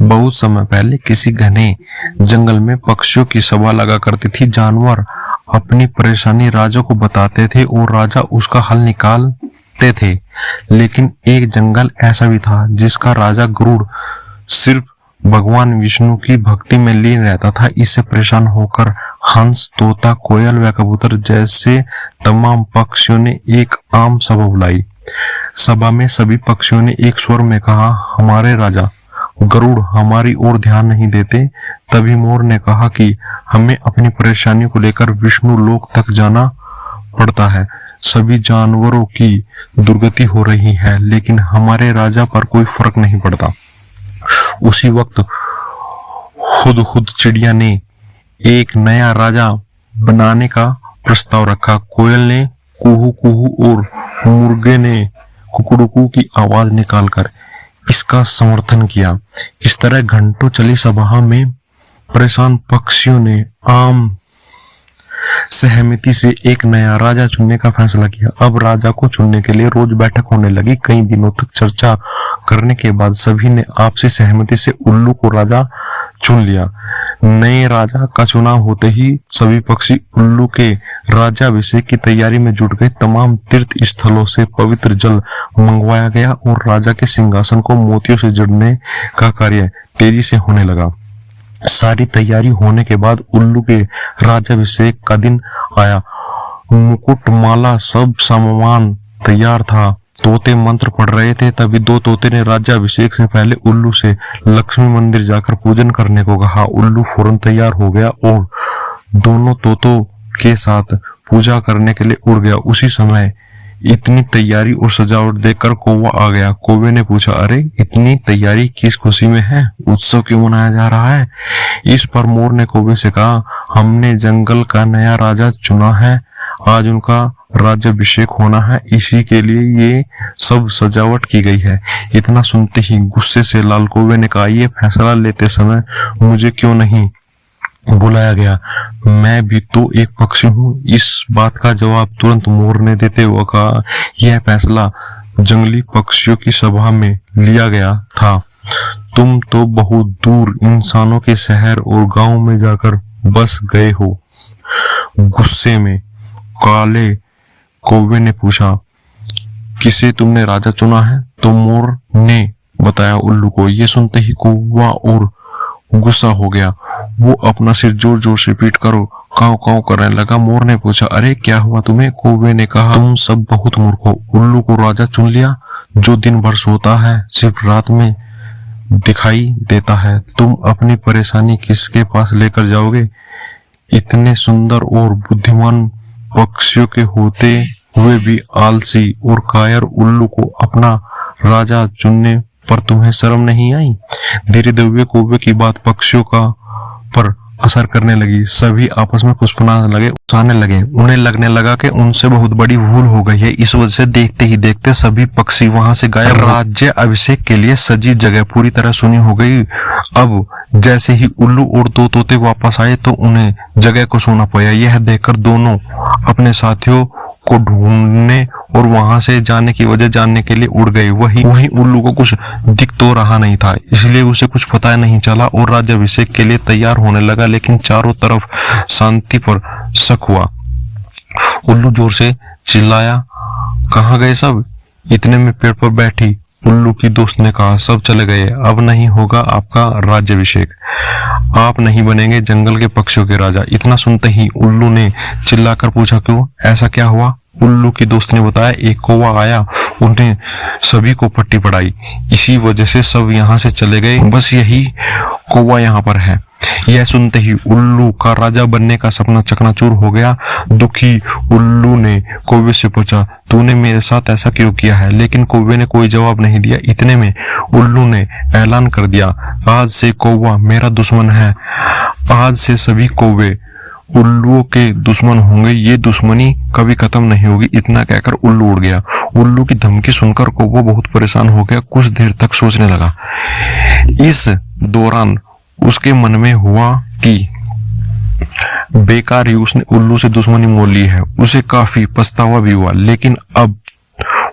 बहुत समय पहले किसी घने जंगल में पक्षियों की सभा लगा करती थी। जानवर अपनी परेशानी राजा को बताते थे और राजा उसका हल निकालते थे। लेकिन एक जंगल ऐसा भी था जिसका राजा गरुड़ सिर्फ भगवान विष्णु की भक्ति में लीन रहता था। इससे परेशान होकर हंस, तोता, कोयल व कबूतर जैसे तमाम पक्षियों ने एक आम सभा बुलाई। सभा में सभी पक्षियों ने एक स्वर में कहा, हमारे राजा गरुड़ हमारी ओर ध्यान नहीं देते। तभी मोर ने कहा कि हमें अपनी परेशानी को लेकर विष्णु लोक तक जाना पड़ता है। सभी जानवरों की दुर्गति हो रही है, लेकिन हमारे राजा पर कोई फर्क नहीं पड़ता। उसी वक्त हुदहुद चिड़िया ने एक नया राजा बनाने का प्रस्ताव रखा। कोयल ने कुहू कुहू और मुर्गे ने कुकड़ुकू की आवाज निकालकर इसका समर्थन किया। इस तरह घंटों चली सभा में परेशान पक्षियों ने आम सहमति से एक नया राजा चुनने का फैसला किया। अब राजा को चुनने के लिए रोज बैठक होने लगी। कई दिनों तक चर्चा करने के बाद सभी ने आपसी सहमति से उल्लू को राजा चुन लिया। नए राजा का चुनाव होते ही सभी पक्षी उल्लू के राज्याभिषेक की तैयारी में जुट गए। तमाम तीर्थ स्थलों से पवित्र जल मंगवाया गया और राजा के सिंहासन को मोतियों से जड़ने का कार्य तेजी से होने लगा। सारी तैयारी होने के बाद उल्लू के राज्याभिषेक का दिन आया। मुकुट, माला, सब सामान तैयार था। तोते मंत्र पढ़ रहे थे। तभी दो तोते ने राज्याभिषेक से पहले उल्लू से लक्ष्मी मंदिर जाकर पूजन करने को कहा। उल्लू फौरन तैयार हो गया और दोनों तोतों के साथ पूजा करने के लिए उड़ गया। उसी समय इतनी तैयारी और सजावट देखकर कौवा आ गया। कौवे ने पूछा, अरे इतनी तैयारी किस खुशी में है? उत्सव क्यों मनाया जा रहा है? इस पर मोर ने कौवे से कहा, हमने जंगल का नया राजा चुना है। आज उनका राज्याभिषेक होना है, इसी के लिए ये सब सजावट की गई है। इतना सुनते ही गुस्से से लाल कौवे ने कहा, ये फैसला लेते समय मुझे क्यों नहीं बुलाया गया? मैं भी तो एक पक्षी हूँ। इस बात का जवाब तुरंत मोर ने देते हुए कहा, यह फैसला जंगली पक्षियों की सभा में लिया गया था। तुम तो बहुत दूर इंसानों के शहर और गांव में जाकर बस गए हो। गुस्से में काले कौवे ने पूछा, किसे तुमने राजा चुना है? तो मोर ने बताया उल्लू को। ये सुनते ही कौवा और गुस्सा हो गया। वो अपना सिर जोर जोर से पीट कर काव काव करने लगा। मोर ने पूछा, अरे क्या हुआ तुम्हें? कौवे ने कहा, तुम सब बहुत मूर्ख हो। उल्लू को राजा चुन लिया जो दिन भर सोता है, सिर्फ रात में दिखाई देता है। तुम अपनी परेशानी किसके पास लेकर जाओगे? इतने सुंदर और बुद्धिमान पक्षियों के होते हुए भी आलसी और कायर उल्लू को अपना राजा चुनने पर तुम्हें शर्म नहीं आई? धीरे धीरे कौवे की बात पक्षियों का पर असर करने लगी। सभी आपस में फुसफुसाने लगे, उकसाने लगे। उन्हें लगने लगा कि उनसे बहुत बड़ी भूल हो गई है। इस वजह से देखते ही देखते सभी पक्षी वहां से गायब। राज्य अभिषेक के लिए सजी जगह पूरी तरह सुनी हो गई। अब जैसे ही उल्लू और दो तोते वापस आए तो उन्हें जगह को सुना पाया। यह देखकर दोनों अपने साथियों को ढूंढने और वहां से जाने की वजह जानने के लिए उड़ गए। वहीं उल्लू को कुछ दिख तो रहा नहीं था, इसलिए उसे कुछ पता नहीं चला और राज्याभिषेक के लिए तैयार होने लगा। लेकिन चारों तरफ शांति पर शक हुआ। उल्लू जोर से चिल्लाया, कहाँ गए सब? इतने में पेड़ पर बैठी उल्लू की दोस्त ने कहा, सब चले गए, अब नहीं होगा आपका राज्याभिषेक। आप नहीं बनेंगे जंगल के पक्षियों के राजा। इतना सुनते ही उल्लू ने चिल्लाकर पूछा, क्यों? ऐसा क्या हुआ? उल्लू की दोस्त ने बताया, एक कौवा आया, उन्हें सभी को पट्टी पढ़ाई, इसी वजह से सब यहाँ से चले गए। बस यही कौवा यहाँ पर है। यह सुनते ही उल्लू का राजा बनने का सपना चकनाचूर हो गया। दुखी उल्लू ने कौवे से पूछा, तूने मेरे साथ ऐसा क्यों किया है? लेकिन कौवे ने कोई जवाब नहीं दिया। इतने में उल्लू ने ऐलान कर दिया, आज से कौवा मेरा दुश्मन है। आज से सभी कौवे उल्लुओं के दुश्मन होंगे। ये दुश्मनी कभी खत्म नहीं होगी। इतना कहकर उल्लू उड़ गया। उल्लू की धमकी सुनकर कौवा बहुत परेशान हो गया। कुछ देर तक सोचने लगा। इस दौरान उसके मन में हुआ कि बेकार ही उसने उल्लू से दुश्मनी मोल ली है। उसे काफी पछतावा भी हुआ। लेकिन अब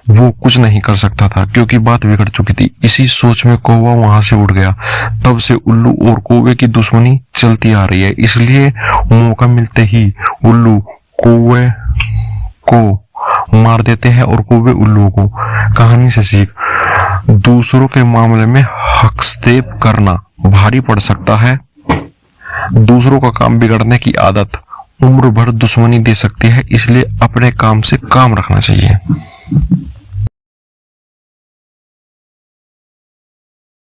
वो कुछ नहीं कर सकता था क्योंकि बात बिगड़ चुकी थी। इसी सोच में कौवा वहां से उड़ गया। तब से उल्लू और कौवे की दुश्मनी चलती आ रही है, इसलिए मौका मिलते ही उल्लू कौवे को मार देते हैं और कौवे उल्लू को। कहानी से सीख, दूसरों के मामले में हस्तक्षेप करना भारी पड़ सकता है। दूसरों का काम बिगड़ने की आदत उम्र भर दुश्मनी दे सकती है, इसलिए अपने काम से काम रखना चाहिए।